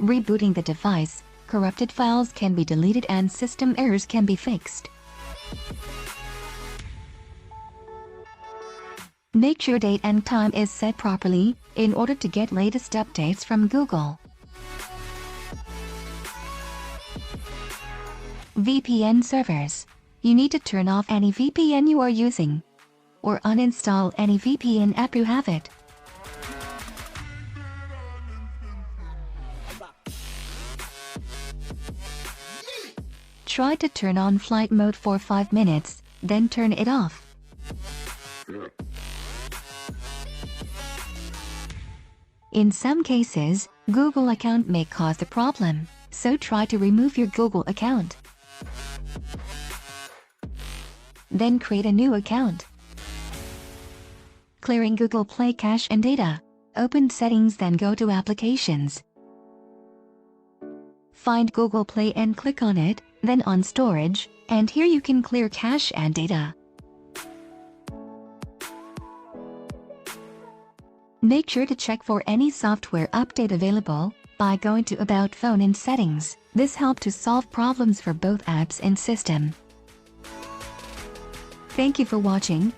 rebooting the device, corrupted files can be deleted and system errors can be fixed. Make sure date and time is set properly in order to get latest updates from Google. VPN servers. You need to turn off any VPN you are using, or uninstall any VPN app you have it. Try to turn on flight mode for 5 minutes, then turn it off. In some cases, Google account may cause the problem, so try to remove your Google account. Then create a new account. Clearing Google Play cache and data. Open Settings, then go to Applications. Find Google Play and click on it, then on Storage, and here you can clear cache and data. Make sure to check for any software update available by going to About Phone in Settings. This helps to solve problems for both apps and system. Thank you for watching.